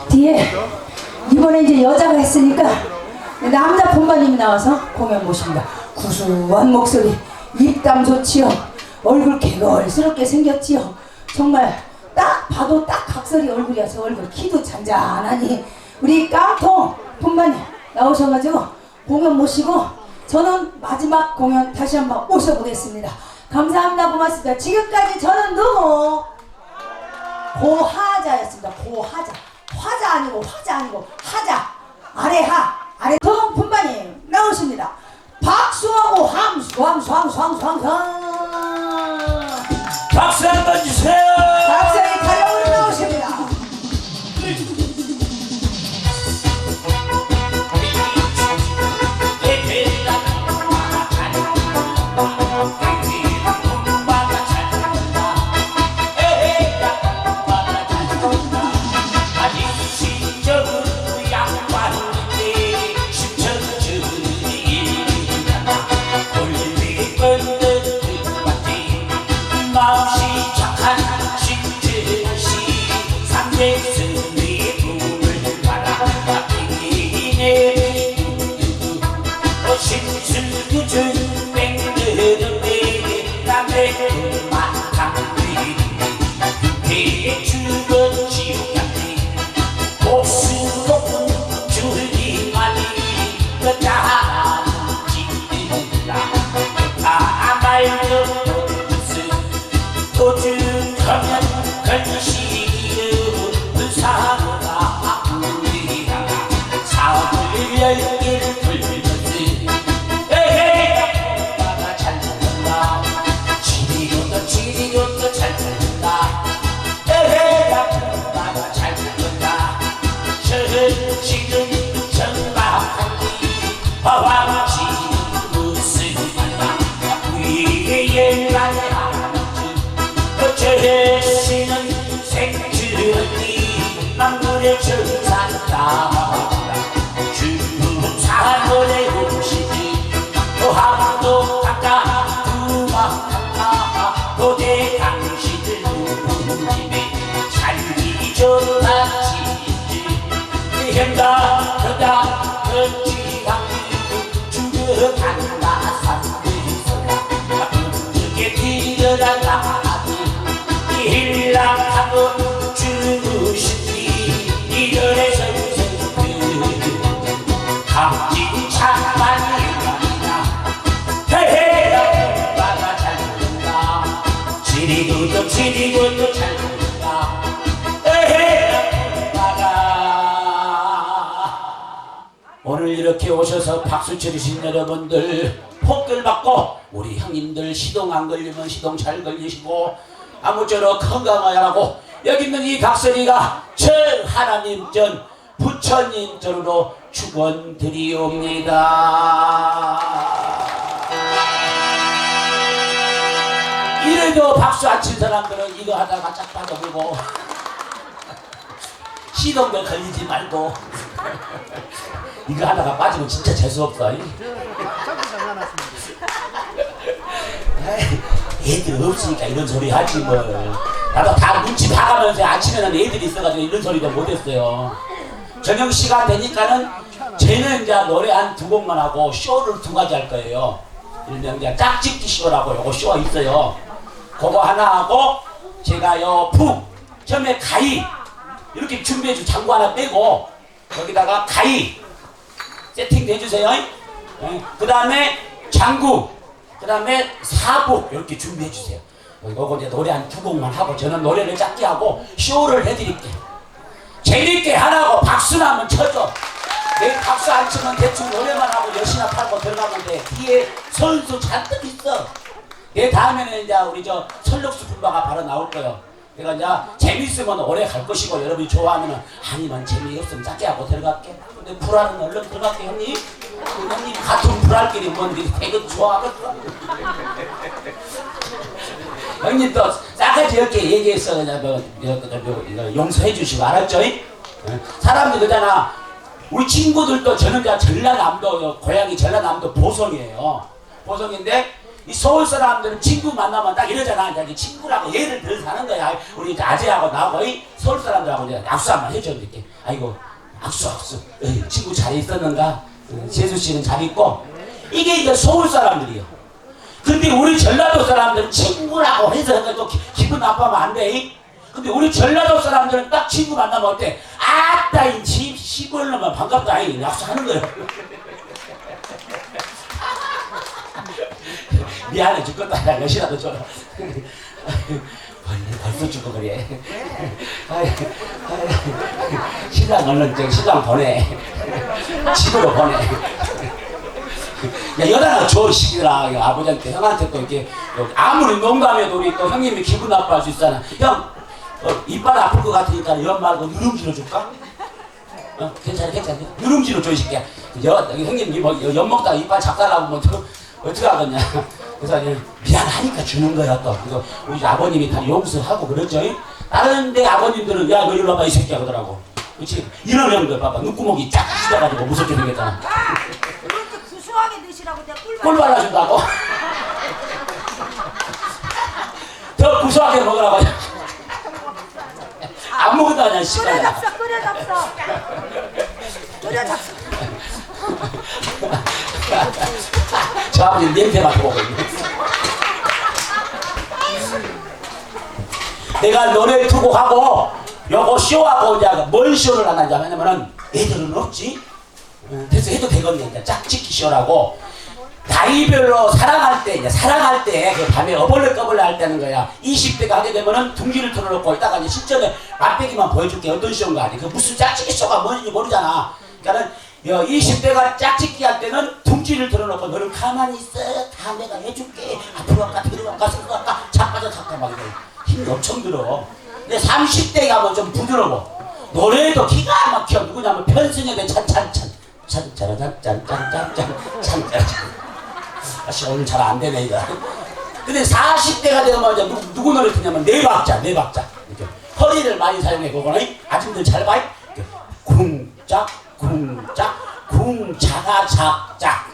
뒤에 이번에 이제 여자가 했으니까 남자 본반님이 나와서 공연 모십니다. 구수한 목소리, 입담 좋지요. 얼굴 개걸스럽게 생겼지요. 정말 딱 봐도 딱 각설이 얼굴이어서 얼굴 키도 잔잔하니 우리 깡통 본반님 나오셔가지고 공연 모시고 저는 마지막 공연 다시 한번 모셔보겠습니다. 감사합니다. 고맙습니다. 지금까지 저는 누구? 고하자였습니다. 고하자. 화자 아니고 화자 아니고 하자. 아래하. 아래 동 분반님 나오십니다. 박수하고 함수 함수 함수 함수 함수. 박수 한번 주세요. 박수의 가령으로 나오십니다. 오늘 이렇게 오셔서 박수 쳐주신 여러분들 폭들 받고 우리 형님들 시동 안 걸리면 시동 잘 걸리시고 아무쪼록 건강하라고 여기 있는 이 각설이가 저 하나님 전 부처님 전으로 축원드리옵니다. 이래도 박수 안 친 사람들은 이거 하다가 짝 받아보고 시동도 걸리지 말고 이거 하다가 빠지면 진짜 재수없어. 애들 없으니까 이런 소리 하지 뭘. 나도 다 눈치 봐가면서 아침에는 애들이 있어가지고 이런 소리도 못했어요. 저녁 시간 되니까는 쟤는 이제 노래 한 두 곡만 하고 쇼를 두 가지 할 거예요. 일명 이제 짝짓기 쇼라고 요거 쇼가 있어요. 그거 하나 하고 제가 요 푹 처음에 가위 이렇게 준비해주 장구 하나 빼고 여기다가 가위 세팅 해주세요. 그 다음에 장구, 그 다음에 사부 이렇게 준비해주세요. 이거 이제 노래 한 두 곡만 하고 저는 노래를 짧게 하고 쇼를 해드릴게. 재밌게 하라고 박수나 한번 쳐줘. 내 박수 안 치면 대충 노래만 하고 여시나 팔고 들어가면 돼. 뒤에 선수 잔뜩 있어. 내 다음에는 이제 우리 저 설록수 분바가 바로 나올 거예요. 내가 이제 재밌으면 오래 갈 것이고 여러분이 좋아하면은 아니면 재미없으면 짧게 하고 들어갈게. 근데 불알은 얼른 들어갈게 형님. 형님 같은 불알끼리 뭔데 되게 좋아하겠어. 형님 또 싸가지 없게 얘기했어. 그냥 이거 용서해 주시고 알았죠? 사람들 그잖아. 우리 친구들도 저는 전라남도 고향이 전라남도 보성이에요. 보성인데 이 서울 사람들은 친구 만나면 딱 이러잖아. 이제 친구라고 예를 들어서 하는 거야. 우리 이제 아재하고 나하고 이 서울 사람들하고 이제 악수 한번 해줘. 이렇게. 아이고, 악수. 에이, 친구 잘 있었는가? 재수 씨는 잘 있고. 이게 이제 서울 사람들이요. 근데 우리 전라도 사람들은 친구라고 해서 또 기분 나빠하면 안 돼. 근데 우리 전라도 사람들은 딱 친구 만나면 어때? 아따, 이 시골 놈아 반갑다. 이 약속하는 거예요. 미안해 죽겠다. 야, 몇이라도 줘라. 벌써 죽고 그래. 신랑 얼른 신랑 보내. 집으로 보내. 야, 여자가 줘, 시키더라. 아버지한테, 형한테 또 이렇게, 아무리 농담해도 우리 또 형님이 기분 나빠할 수 있잖아. 형, 이빨 아플 것 같으니까 연 말고 누룽지로 줄까? 괜찮아. 누룽지로 줘, 이 새끼야. 형님, 연 먹다가 이빨 작살나고 뭐, 어떻게 하겠냐. 그래서 미안하니까 주는 거야, 또. 그래서 우리 아버님이 다 용서하고 그러죠. 다른 데 아버님들은, 야, 너 이리 와봐, 이 새끼야, 그러더라고. 그렇지? 이런 형들 봐봐. 눈구멍이 쫙 찢어가지고 무섭게 생겼잖아. 그렇게 구수하게 드시라고 내가 꿀 발라준다고? 더 구수하게 먹으라고. 아무것도 아니야, 시간이야. 끓여 잡숴. 저 아버지 냄새 맡고 오고 있네. 내가 노래 두고 하고 요거 쇼하고 이제 뭔 쇼를 하나 이제 하냐면은 애들은 없지. 그래서 해도 되거든요. 이제 짝짓기 쇼라고 나이별로 사랑할 때 그 밤에 어벌레 할 때는 거야. 20대가 하게 되면은 둥지를 틀어놓고 이따가 이제 실전에 맛배기만 보여줄게. 어떤 쇼인가 아니. 그 무슨 짝짓기 쇼가 뭔지 모르잖아. 그러니까는 20대가 짝짓기 할 때는 둥지를 틀어놓고 너는 가만히 있어. 다 내가 해줄게. 앞으로 갈까 뒤로 갈까 뒤로 갈까 자빠져 막 이래. 힘이 엄청 들어. 근데 30대 가면 좀 부드러워. 노래도 기가 막혀. 누구냐면 편승엽의 찬찬찬 아씨 오늘 잘 안 되네 이거. 근데 40대가 되면 이제 누구 노래 듣냐면 네 박자 이렇게 허리를 많이 사용해 보거든. 아줌들 잘 봐. 쿵짝 쿵자가 작작.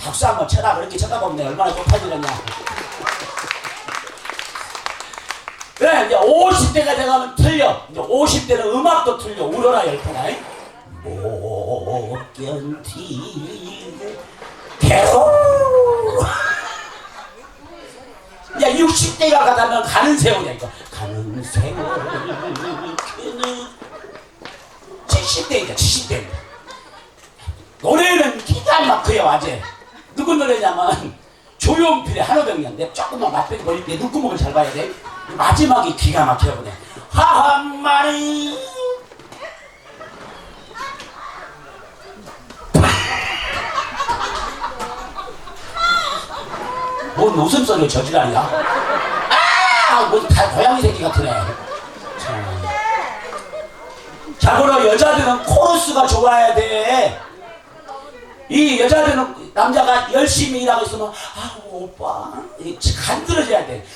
박수 한번 쳐라. 그렇게 쳐다보면 내가 얼마나 높아지겠냐. 그래 이제 50대가 돼가면 틀려. 이제 50대는 음악도 틀려. 울어라 열풍아. 못 견디고 괴로워. 야 60대가 가다면 가는 세월이야 이거. 가는 세월 70대이다 70대. 노래는 기가 막혀요 아재. 누구 노래냐면 조용필의 한호병이야. 내가 조금만 맛보기 버릴 때 눈구멍을 잘 봐야 돼. 마지막이 기가 막혀보네. 하한마리 뭔 웃음소리를 저지랄이야. 뭐 다 고양이 새끼 같으네. 자, 그럼 여자들은 코러스가 좋아야 돼. 이 여자들은 남자가 열심히 일하고 있으면 오빠 간들어져야 돼.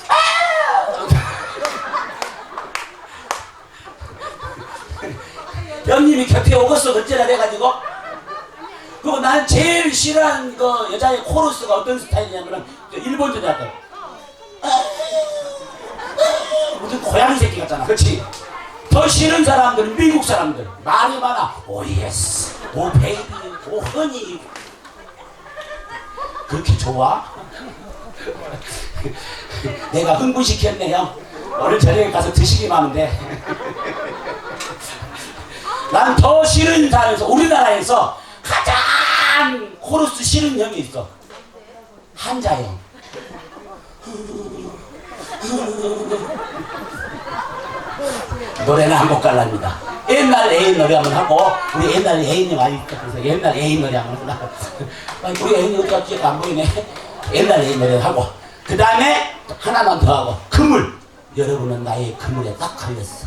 형님이 곁에 오겠어 어쩌나 돼가지고. 그리고 난 제일 싫어하는 거 여자의 코러스가 어떤 스타일이냐면 일본 여자들 무슨 고양이 새끼 같잖아. 그렇지? 더 싫은 사람들은 미국 사람들 말이 많아. 오 예스 오 베이비 오 허니. 그렇게 좋아? 내가 흥분시켰네 형. 오늘 저녁에 가서 드시기만 하면 돼. 난 더 싫은 사람에서 우리나라에서 가장 코러스 싫은 형이 있어. 한자형. 노래는 한 곡 갈랍니다. 옛날 애인 노래 한번 하고 우리 옛날 애인이 많이 있다. 그래서 옛날 애인 노래 한번 하고 우리 애인이 어디 갔지? 안 보이네. 옛날 애인 노래 하고 그 다음에 하나만 더 하고 그물. 여러분은 나의 그물에 딱 걸렸어.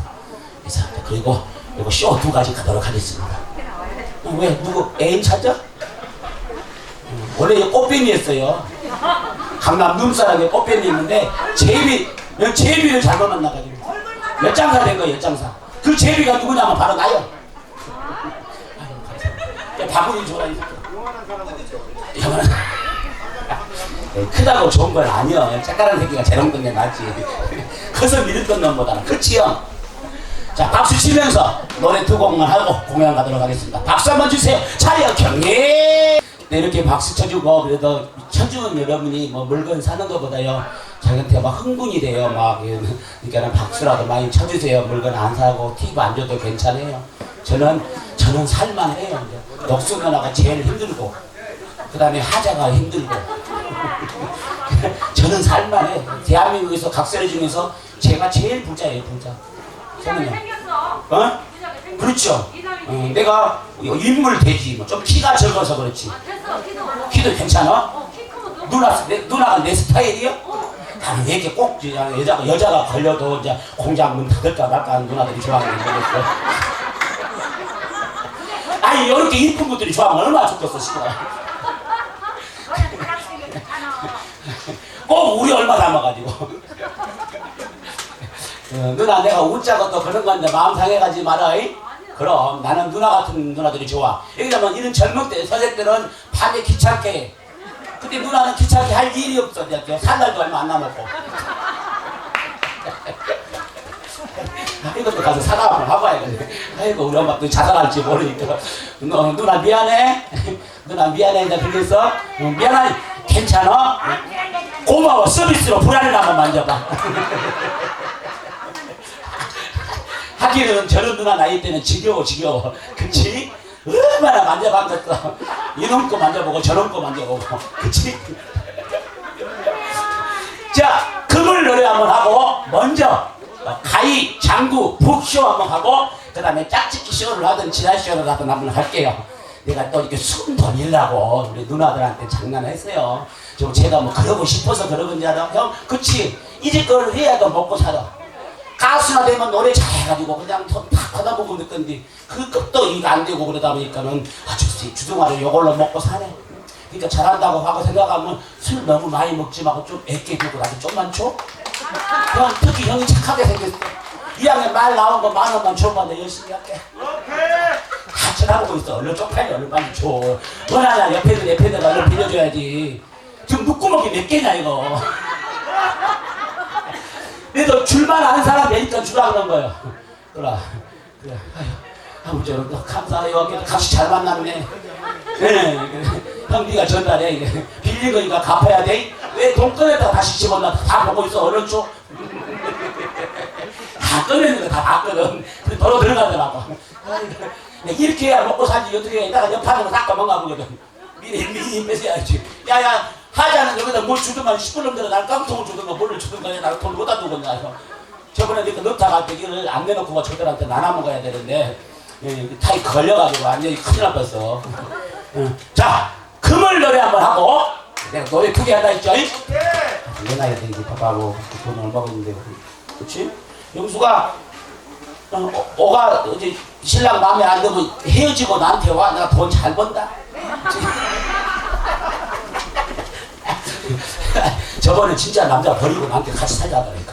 그래서 그리고 이거 쇼 2가지 가도록 하겠습니다. 왜 누구 애인 찾아? 원래 이 꽃뱀이였어요. 강남 눈사람에 꽃뱀이 있는데 제비를 잘못 만나가지고 엿장사 된 거예요. 엿장사. 그 제비가 누구냐면 바로 나요. 바구니 줘라 이 새끼. 영원한 크다고 좋은 건 아니여. 짝가란 새끼가 재롱던 게 낫지. 커서 밀었던 놈보다는. 그치요? 자, 박수 치면서 노래 두 곡만 하고 공연 가도록 하겠습니다. 박수 한번 주세요. 차려 경례. 네, 이렇게 박수 쳐주고 그래도 쳐주는 여러분이 뭐 물건 사는 것보다요 자기한테 막 흥분이 돼요. 막 그러니까 박수라도 많이 쳐주세요. 물건 안 사고 팁 안 줘도 괜찮아요. 저는 살만해요. 녹수 누나가 제일 힘들고 그 다음에 하자가 힘들고 저는 살만해. 대한민국에서 각설이 중에서 제가 제일 부자예요. 부자. 저는요. 어? 그렇죠. 내가 인물 되지. 뭐 좀 키가 적어서 그렇지. 키도 괜찮아? 누나가 내 스타일이요? 나는 왜 이렇게 꼭 여자가 걸려도 이제 공장 문 닫을까 말까 하는 누나들이 좋아하는 거 모르겠어. 아니 이렇게 이쁜 분들이 좋아하면 얼마나 좋겠어 싶어. 꼭 우리 얼마 닮아가지고. 누나 내가 웃자 것도 그런 건데 마음 상해가지 마라. 그럼 나는 누나 같은 누나들이 좋아. 여기다만 이런 젊은 때 서색들은 밤에 귀찮게 해. 근데 누나는 귀찮게 할 일이 없어. 살 날도 얼마 안 남았고. 이것도 가서 사과 한번 하고 와야겠네. 아이고 우리 엄마 또 자살할지 모르니까. 누나 미안해. 누나 미안해. 이제 들렸어? 미안해. 괜찮아? 고마워. 서비스로 불안을 한번 만져봐. 하기는 저런 누나 나이 때는 지겨워. 그치? 얼마나 만져봤겠어. 이놈 거 만져보고 저놈 거 만져보고. 그치? 자, 금을 노래 한번 하고 먼저 가희, 장구, 북쇼 한번 하고 그 다음에 짝짓기 쇼를 하든 지랄 쇼를 하든 한번 할게요. 내가 또 이렇게 숨 돌리려고 우리 누나들한테 장난했어요. 좀 제가 뭐 그러고 싶어서 그러는지 알아? 형, 그치? 이제 걸 해야도 먹고 살아. 가수나 되면 노래 잘해가지고 그냥 탁 받아보고 그랬던데 그 급도 이거 안 되고 그러다 보니까는 주둥아리 요걸로 먹고 사네. 그러니까 잘한다고 하고 생각하면 술 너무 많이 먹지 말고 좀 애께 주고 나도 좀만 줘. 형 특히 형이 착하게 생겼어. 2학년 말 나온 거 10,000원만 줘봐. 내 열심히 할게. 다 쳐다보고 있어. 얼른 쪽팔려. 얼른 빨리 줘. 뭐하냐 옆에들 얼른 빌려줘야지. 지금 묵구먹기 몇 개냐 이거. 그래도 줄만 아는 사람 되니까 주라 그런 거예요. 그래. 아버지 감사해요. 값이 잘 만났네. 형 네가 전달해. 빌린 거니까 갚아야 돼. 왜 돈 꺼냈다가 다시 집어넣어. 다 보고 있어. 얼른 줘. 다 꺼내는 거 다 봤거든. 근데 도로 들어가더라고. 이렇게 해야 먹고 살지. 어떻게 해. 이따가 옆하는 거 다 꺼먹어 보거든. 미리 뺏어야지. 야야 하자는 여기다 뭘 주든가 10분을 들어 날 깡통을 주든가 뭘를 주든가 날 돈 못다 두겠냐. 저번에 그러니까 넣다가 이걸 안 내놓고 저들한테 나눠 먹어야 되는데 타이 걸려가지고 완전히 큰일 날 뻔했어. 자, 금을 노래 한번 하고 내가 노래 크게 하다 했죠? 내 나이에 이제 pap하고 돈 얼마 버는데 그렇지? 영수가 오가 이제 신랑 마음에 안 들면 헤어지고 나한테 와. 내가 돈 잘 번다. 저번에 진짜 남자 버리고 나한테 같이 살자더니까.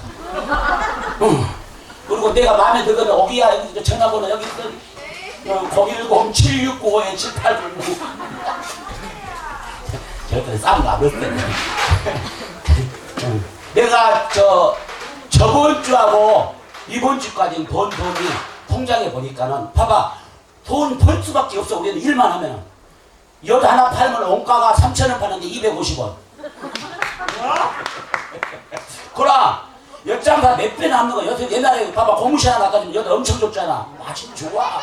그리고 내가 마음에 들거든. 오기야 여기 전화번호 여기 있거든. 010-7695-7899. 저렇게 싸움 나버렸대. 내가 저번 주하고 이번 주까지 돈이 통장에 보니까는 봐봐. 돈 벌 수밖에 없어. 우리는 일만 하면은. 엿 하나 팔면 원가가 3,000원 파는데 250원. 그럼 엿장사 몇 배 남는 거. 옛날에 봐봐 고무신 하나 갖다 주면 엿 엄청 줬잖아. 맛이 좋아.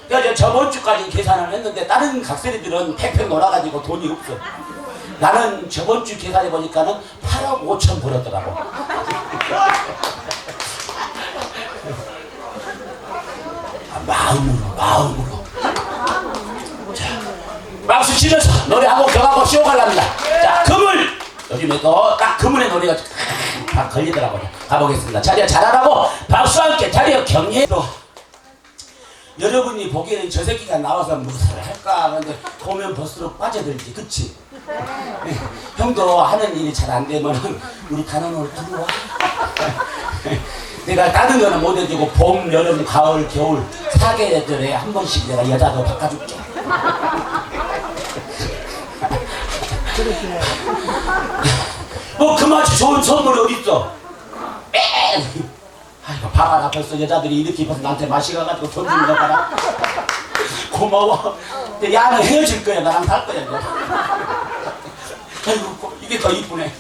그래서 저번 주까지 계산을 했는데 다른 각설이들은 팩팩 놀아가지고 돈이 없어. 나는 저번 주 계산해 보니까는 8억 5천 벌었더라고. 마음으로. 자, 박수 치면서 노래하고 경하고 쇼 갈랍니다. 자, 금을 요즘에 또 딱 금은의 노래가 다 걸리더라고요. 가보겠습니다. 자리야 잘하라고 박수와 함께 자리야 경례로. 여러분이 보기에는 저 새끼가 나와서 무엇을 할까 하는데 보면 볼수록 빠져들지. 그치? 네. 형도 하는 일이 잘 안 되면 우리 단원으로 들어와. 내가 다른 거는 못 해주고 봄, 여름, 가을, 겨울 4계절에 한 번씩 내가 여자도 바꿔줄게. 뭐 그만치 좋은 선물이 어딨어. 아이고 봐봐라 벌써 여자들이 이렇게 입어서 나한테 마시가가지고 돈 주는 거 봐라. 고마워. 근데 야는 헤어질 거야. 나랑 살 거야 이거. 아이고 이게 더 이쁘네.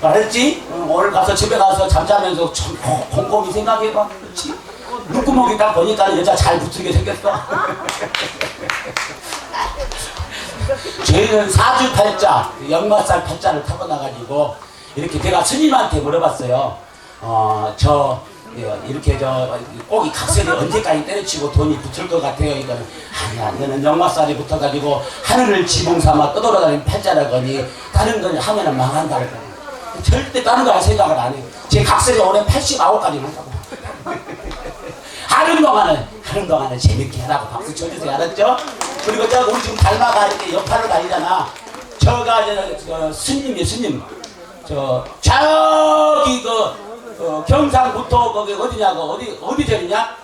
알았지? 오늘 가서 집에 가서 잠자면서 참 곰곰이 생각해봐. 그렇지? 눈구멍이 딱 보니까 여자 잘 붙게 생겼어. 저희는 사주팔자, 역마살 팔자를 타고 나가지고 이렇게 제가 스님한테 물어봤어요. 이렇게 꼭 이 각설이 언제까지 때려치고 돈이 붙을 것 같아요. 이거는 아니야, 너는 역마살이 붙어가지고 하늘을 지붕 삼아 떠돌아다니는 팔자라거니 다른 걸 하면은 망한다고. 절대 다른 거 할 생각을 안 해. 제 각설이 올해 89까지 한다고. 하는 동안은 재밌게 하라고 박수 쳐주세요. 알았죠? 그리고 우리 지금 닮아가 이렇게 옆팔로 다니잖아. 저가 스님이에요, 스님. 저기 경상북도 거기 어디냐고 어디 절이냐?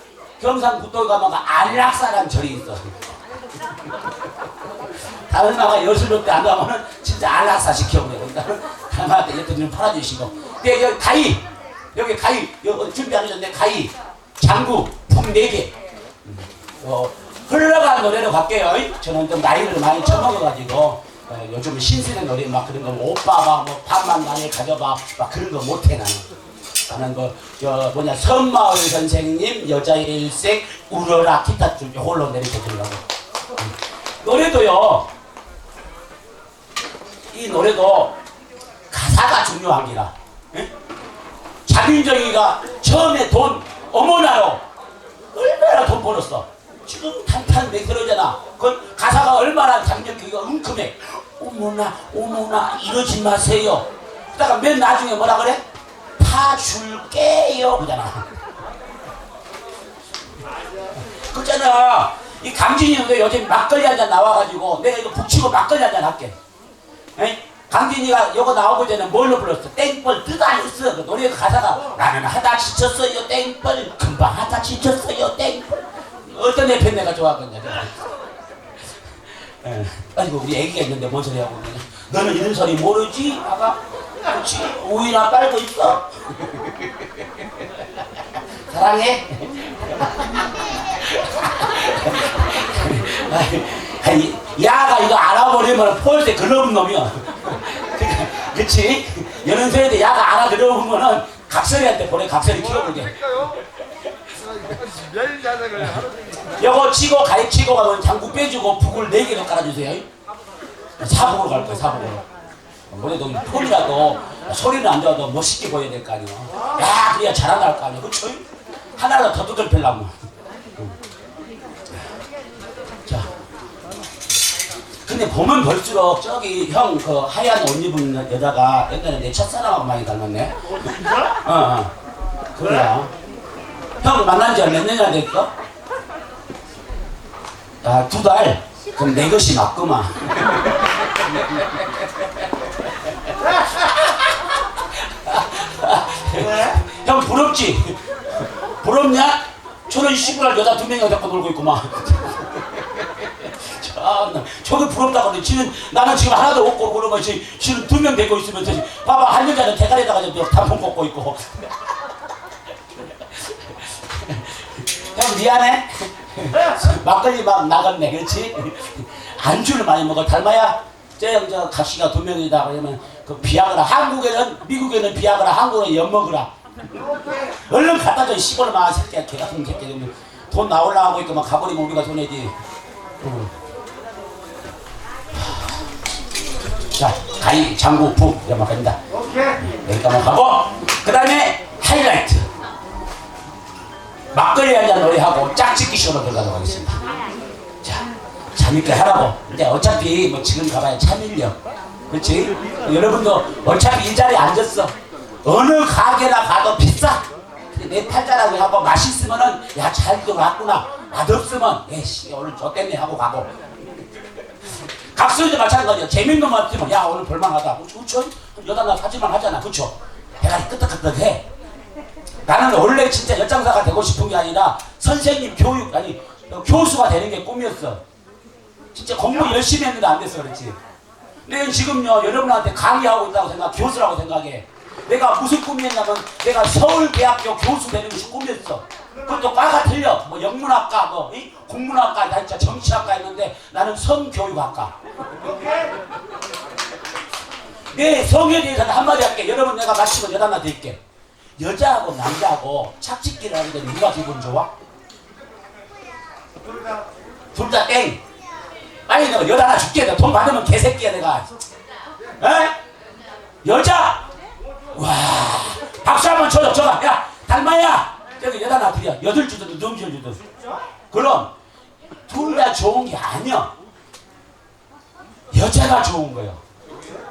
경상북도 가면 안락사란 절이 있어. 다른 나라 여슬로 때 안 가면은 진짜 안락사 시켜버려. 그러니까 닮아한테 이렇게 좀 팔아주시고. 근데 여기 가위, 여기 준비 안 해줬는데 가위, 장구, 품 4개. 흘러간 노래로 갈게요. 저는 좀 나이를 많이 처먹어가지고 요즘 신세대 노래 막 그런 거 오빠가 뭐 밥만 많이 가져봐 막 그런 거 못해 나는 선마을 선생님 여자의 일색 울어라 기타 줄 홀로 내리고 들으라고. 노래도요. 이 노래도 가사가 중요한 기라. 자민정이가 처음에 돈 어머나요 얼마나 돈 벌었어. 지금 탄탄 매끄러잖아. 그 가사가 얼마나 장면기가 웅큼해. 어머나 이러지 마세요. 그다가 맨 나중에 뭐라 그래? 파줄게요 그잖아. 그잖아. 이 강진이도 요즘 막걸리 한잔 나와가지고 내가 이거 북치고 막걸리 한잔 할게. 강진이가 이거 나오고 전에 뭘로 불렀어? 땡벌 뜻 안 했어. 그 노래 가사가 나는 하다 지쳤어요 땡벌 금방 하다 지쳤어요 땡벌. 어떤 애편 내가 좋아하거든요. 아이고 우리 애기가 있는데 뭔 소리 하고 있냐. 너는 이런 소리 모르지? 아가? 그렇지. 우유나 빨고 있어. 사랑해. 아니, 야가 이거 알아버리면 폴대 글러본 놈이야. 그치? 이런 소리인데 야가 알아들어보면은 각설이한테 보내. 각설이 키워보게. 요거 치고 가입치고 가면 장구 빼주고 북을 4개를 깔아주세요. 사북으로 갈 거야. 사북으로. 그래도 폰이라도 소리는 안 좋아도 멋있게 보여야 될 거 아니야. 야 그래야 잘한다 할 거 아니야. 그쵸? 하나라도 더 두들펴려면. 자, 근데 보면 볼수록 저기 형 그 하얀 옷 입은 여자가 옛날에 내 첫사랑하고 많이 닮았네. 그래야. 형 만난 지 몇 년이나 됐어? 2달? 그럼 내 것이 맞구만. 형 부럽지? 부럽냐? 저는 시골 여자 2명이 데리고 놀고 있구만. 저게 부럽다고 그래. 나는 지금 하나도 없고 그러면 지금 2명 데리고 있으면 봐봐 한 여자는 대가리에다가 단풍 꽂고 있고. 형 미안해. 막걸리 막 나갔네. 그렇지? 안주를 많이 먹어. 닮아야 저 각시가 2명이다 그러면 그 비아그라. 한국에는 미국에는 비아그라, 한국에는 엿먹으라. 얼른 갖다 줘. 시골만 새끼야. 개 같은 새끼. 돈 나올라 하고 있고 막 가버리면 우리가 돈 내지. 자, 가위, 장구, 푹 이러면 됩니다. 여기까지만 가고 그 다음에 하이라이트. 막걸리 한잔 노래하고 짝짓기 쇼로 들어가도록 하겠습니다. 자, 재밌게 하라고. 근데 어차피 뭐 지금 가봐야 참일려. 그렇지? 여러분도 어차피 이 자리에 앉았어. 어느 가게나 가도 비싸. 내 팔자라고 하고 맛있으면은 야 잘도 왔구나. 맛없으면 에이씨 오늘 좆됐네 하고 가고. 각설이도 마찬가지야. 재밌는 거 같으면 야 오늘 볼만하다. 그쵸? 여자나 사지만 하잖아. 그쵸? 대가리 끄덕끄덕해. 나는 원래 진짜 엿장사가 되고 싶은 게 아니라 선생님 교수가 되는 게 꿈이었어. 진짜 공부 열심히 했는데 안 돼서 그렇지. 내가 지금요 여러분한테 강의하고 있다고 생각, 교수라고 생각해. 내가 무슨 꿈이었냐면 내가 서울대학교 교수 되는 것이 꿈이었어. 그것도 과가 틀려. 뭐 영문학과, 뭐 국문학과, 다 진짜 정치학과 했는데 나는 성교육학과. 내 성에 대해서는 한마디 할게. 여러분 내가 마치고 여담 하나 드릴게. 여자하고 남자하고 착짓기를 하는데 누가 기분 좋아? 둘 다 땡. 빨리 내가 여자 하나 줄게. 내가 돈 받으면 개새끼야 내가. 에? 여자! 와, 박수 한번 쳐줘. 저가 야 달마야 저기 여자 하나 드려. 8주든 넘겨 주든. 그럼 둘 다 좋은 게 아니야. 여자가 좋은 거예요.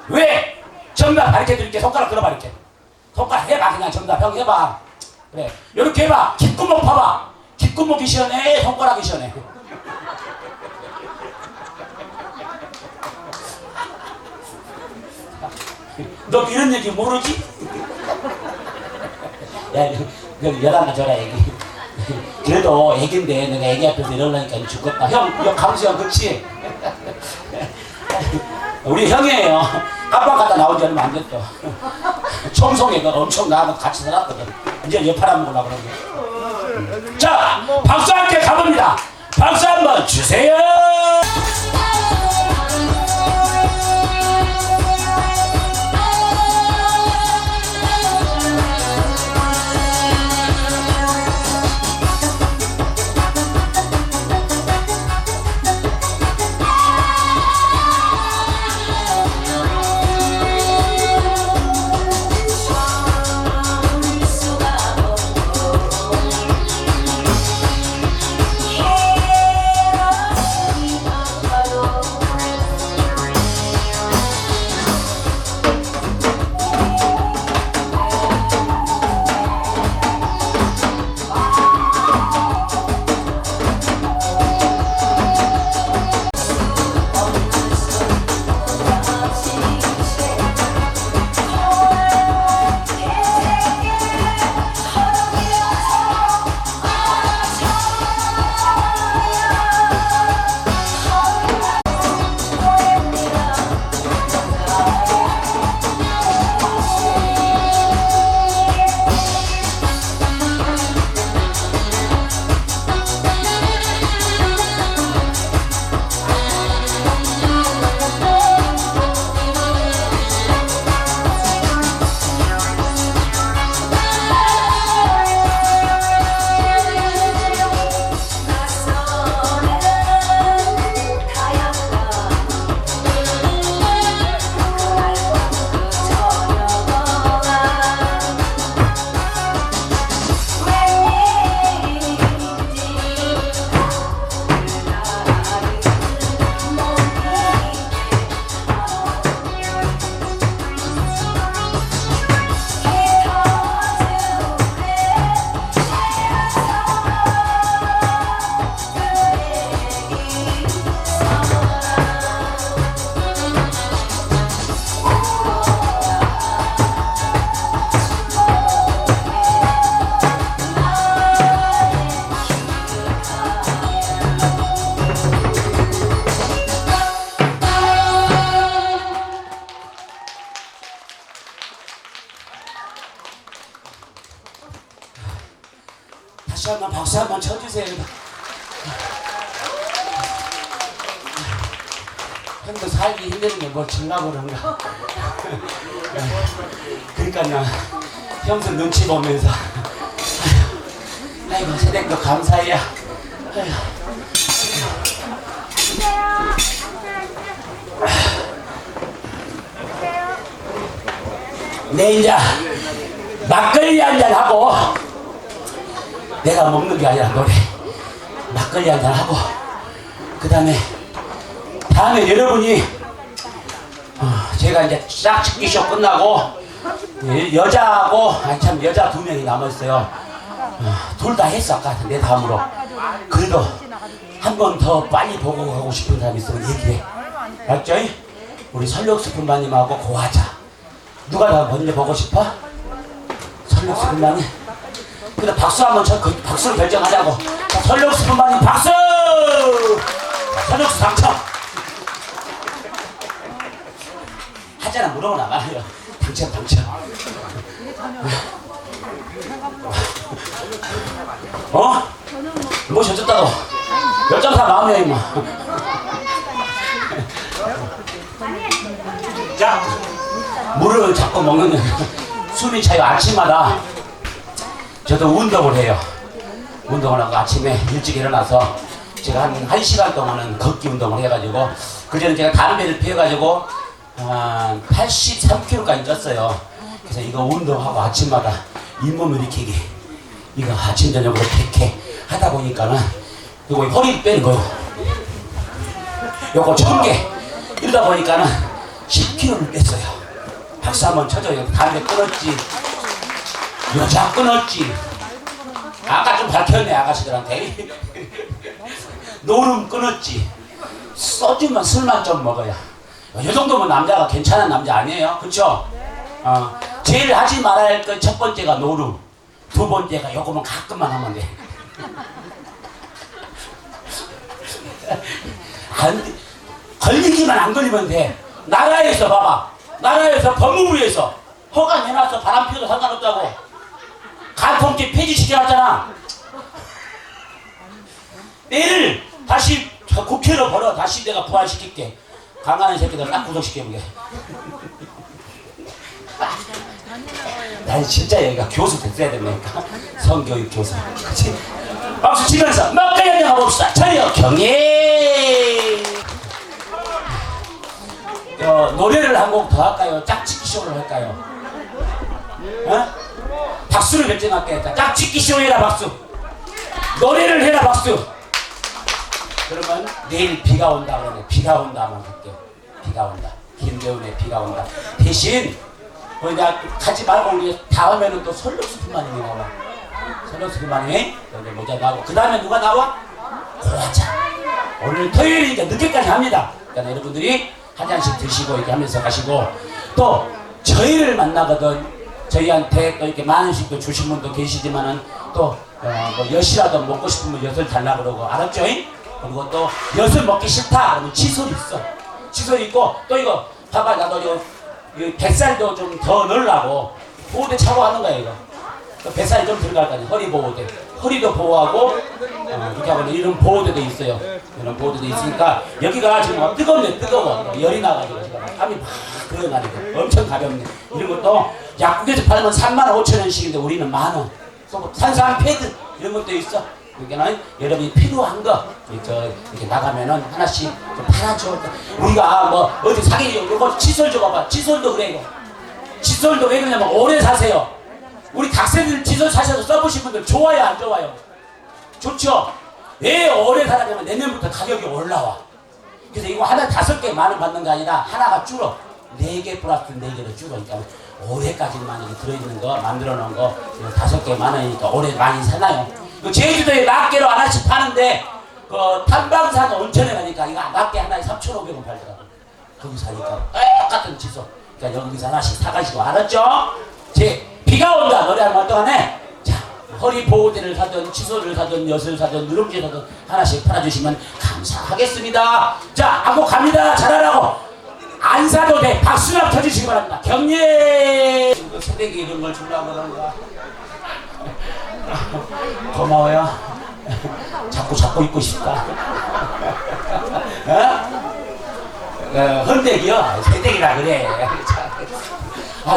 왜? 정답 가르쳐 드릴게. 손가락 들어봐 이렇게. 손가락 해봐. 그냥 정답 형 해봐. 그래 요렇게 해봐. 귓구멍 파봐. 귓구멍이 시원해 손가락이 시원해. 너 이런 얘기 모르지? 야, 여자나 줘라 애기. 그래도 애기인데 내가 애기 앞에서 이러려니까 죽겠다. 형 강수형 그치? 우리 형이에요. 깜빡하다 나온 지 얼마 안 됐어. 청송이가 엄청 나하고 같이 살았거든. 이제 여파라 먹으려고 그러는데. 자, 박수 함께 가봅니다. 박수 한번 주세요. 다시 한번 박수 한번 쳐주세요. 형도 살기 힘든 게 뭘 질라고 그런가. 그러니까요. 형도 눈치 보면서 아이고 세댁도 감사해요. 네 이제 막걸리 한잔 하고 내가 먹는 게 아니라 노래 막걸리 한잔 하고 그 다음에 여러분이 제가 이제 싹 찍기쇼 끝나고 여자하고 참 여자 2명이 남았어요. 둘 다 했어 아까 내 다음으로. 그래도 한 번 더 빨리 보고 가고 싶은 사람 있으면 얘기해. 알죠? 우리 설력수 분마님하고 고하자. 누가 나 먼저 보고 싶어? 설력수 분마님. 근데 박수 한번 쳐. 박수를 결정하자고. 설력수 분마님 박수! 설력수 당첨! 하잖아. 물어보 나가요. 당첨. 어? 뭐 젖었다고? 열정사 마음이야 임마. 자, 물을 자꾸 먹는 숨이 차요. 아침마다 저도 운동을 해요. 운동을 하고 아침에 일찍 일어나서 제가 한 1시간 동안은 걷기 운동을 해가지고, 그전에 제가 담배를 피워가지고 83kg까지 쪘어요. 그래서 이거 운동하고 아침마다 잇몸 일으키기, 이거 아침 저녁으로 100회 하다 보니까는 이거 허리 빼는 거요. 요거 1000개 이러다 보니까는 10kg를 뺐어요. 박수 한번 쳐줘요. 담배 끊었지, 여자 끊었지. 아까 좀 밝혔네 아가씨들한테. 노름 끊었지. 소주만 술만 좀 먹어야. 이 정도면 남자가 괜찮은 남자 아니에요? 그쵸? 제일 하지 말아야 할 것 첫 번째가 노름, 두 번째가 요거만 가끔만 하면 돼. 걸리기만 안 걸리면 돼. 나라에서 봐봐, 나라에서 법무부에서 허가 내놨어. 바람 피워도 상관없다고. 간통죄 폐지시켜놨잖아. 내일 다시 국회로 벌어. 다시 내가 부활시킬게. 강간한 새끼들 딱 구속시켜보게. 난 진짜 여기가 교수 됐어야 된다니까. 성교육 교수. 그치? 박수 치면서 먹가 연영해 봅시다. 차려 경례. 노래를 한 곡 더 할까요? 짝짓기 쇼를 할까요? 어? 박수를 결정할게. 짝짓기 쇼 해라 박수. 노래를 해라 박수. 그러면 내일 비가 온다 그러네. 비가 온다 하면 할게. 비가 온다. 김대훈의 비가 온다. 대신 거기다 가지 말고 우리 다음에는 또 설렁스프만이 나와. 설렁스프만이 모자 나오고, 그 다음에 누가 나와? 고화장. 오늘 토요일이니까 늦게까지 합니다. 그러니까 여러분들이 한 잔씩 드시고 이렇게 하면서 가시고, 또 저희를 만나거든. 저희한테 또 이렇게 만 원씩도 주신 분도 계시지만은 또 뭐 엿이라도 먹고 싶으면 엿을 달라 그러고, 알았죠? 그리고 또 엿을 먹기 싫다 그러면 칫솔 있어. 칫솔 있고, 또 이거 봐봐, 나도 요 뱃살도 좀 더 넣으려고 보호대 차고 하는 거야. 이거 뱃살이 좀 들어갈 거 아니야. 허리 보호대, 허리도 보호하고 이렇게 하고 이런 보호대도 있어요. 이런 보호대도 있으니까 여기가 지금 뜨겁네. 뜨거워. 열이 나가지고 땀이 막 흘러나니까 엄청 가볍네. 이런 것도 약국에서 팔면 35,000원씩인데 우리는 10,000원. 산삼 패드 이런 것도 있어. 그러니까는 여러분이 필요한 거 이렇게 나가면은 하나씩 좀 팔아줘. 우리가 뭐 어디 사기 이거 칫솔 줘봐봐. 칫솔도 그래. 이거 칫솔도 왜 그러냐면 오래 사세요. 우리 학생들 칫솔 사셔서 써보신 분들 좋아요 안 좋아요? 좋죠. 왜 오래 살아가면 내년부터 가격이 올라와. 그래서 이거 하나 5개 10,000원 받는 게 아니라 하나가 줄어. 4개 플러스 4개로 줄어. 그러니까 올해까지만 이렇게 들어있는 거 만들어 놓은 거 5개 10,000원이니까 올해 많이 사나요? 제주도에 낱개로 하나씩 파는데 그 탐방산 온천에 가니까 이거 낱개 하나에 3,500원 팔더라고. 거기 사니까 똑같은 칫솔. 그러니까 여기서 하나씩 사가시고, 알았죠? 비가 온다 노래하면 어떡하네? 자, 허리 보호대를 사든 칫솔을 사든 엿을 사든 누룽지 사든 하나씩 팔아주시면 감사하겠습니다. 자, 하고 갑니다. 잘하라고. 안 사도 돼. 박수나 쳐주시기 바랍니다. 경례. 새댁이 이런 걸 주려고 그러는 거야. 고마워요. 자꾸 입고 싶다. 헌댁이요. 새댁이라 그래.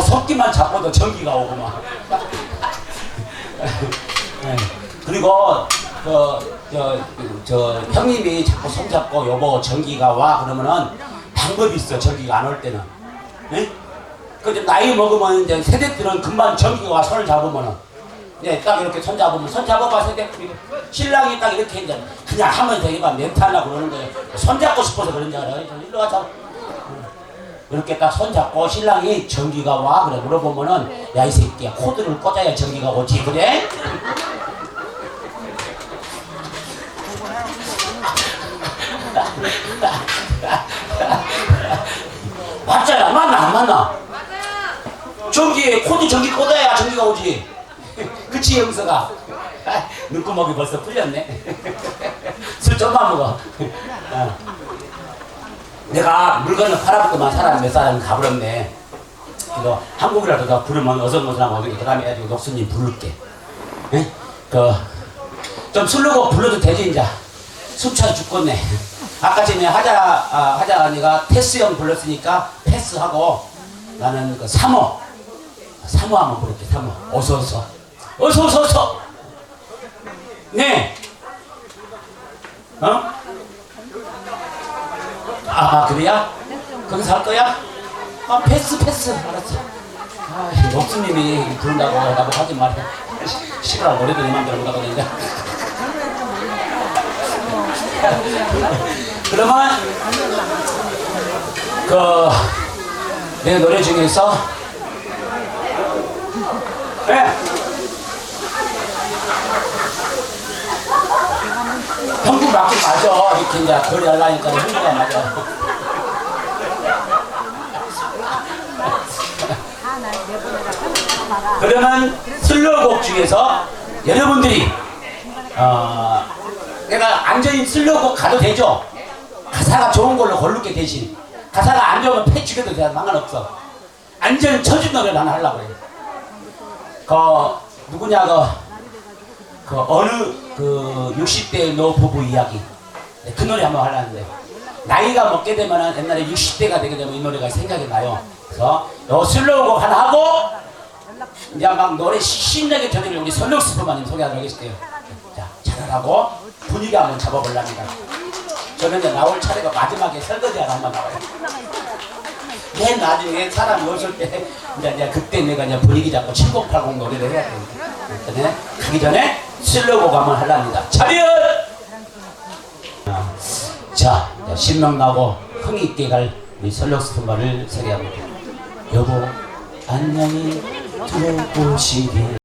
속기만 잡고도 전기가 오구만. 그리고 저 형님이 자꾸 손잡고 여보 전기가 와 그러면은 방법이 있어. 전기가 안 올 때는. 근데 나이 먹으면 이제 세대들은 금방 전기가 와. 손을 잡으면은 딱 이렇게 손 잡아봐. 세대 신랑이 딱 이렇게 이제 그냥 하면 되니까 멘트하려고 그러는 거예요. 손 잡고 싶어서 그런 줄 알아요. 일로 와서 이렇게 딱 손 잡고 신랑이 전기가 와 그래 물어보면은 야 이 새끼야 코드를 꽂아야 전기가 오지 그래? 맞잖아. 맞나 안 맞나? 전기 꽂아야 전기가 오지. 그치 영서가? 눈구멍이 벌써 풀렸네. 술 좀만 먹어. 내가 물건을 팔아먹고만 사람 몇 사람 가버렸네. 그래서 한국이라도 더 부르면 어성어성하고 어디 그 다음에 해가지고 녹수님 부를게. 예? 좀 슬로고 불러도 되지 이제. 숨차 죽겠네. 아까 전에 하자 언니가 패스형 불렀으니까 패스하고 나는 그 사모 한번 부를게. 사모 어서 네. 어? 그래야? 거기서 할 거야? 패스 알았어. 목수님이 부른다고 나보고 하지 말해. 시끄러워. 노래들이 맘대로 못하고 그러니까. 그러면 내 노래 중에서 형도 맞긴 맞아. 이렇게 이제 노래 하려니까 형도가 맞아. 그러면 슬로곡 중에서 여러분들이 내가 안전히 슬로곡 가도 되죠? 가사가 좋은 걸로 고를게. 대신 가사가 안 좋으면 패 죽여도 돼. 상관없어. 안전 쳐준 노래를 하나 하려고 해. 누구냐 어느 60대 노부부 이야기 그 노래 한번 하려는데 나이가 먹게 되면은 옛날에 60대가 되게 되면 이 노래가 생각이 나요. 그래서 요 슬로곡 하나 하고 이제 막 노래 신나게 전해를 우리 설령 슈퍼마님 소개하도록 하겠어요. 자, 잘하라고 분위기 한번 잡아보려합니다. 저는 이제 나올 차례가 마지막에 설거지 하나 한번 나와요. 맨 나중에 사람이 오실 때 이제 그때 내가 이제 분위기 잡고 7080 노래를 해야 됩니다. 그때 가기 전에 슬로곡 한번 하려합니다. 차렷! 자, 신명 나고 흥이 있게 갈 우리 설령 슈퍼마를 소개합니다. 여보 안녕히 들어보시길.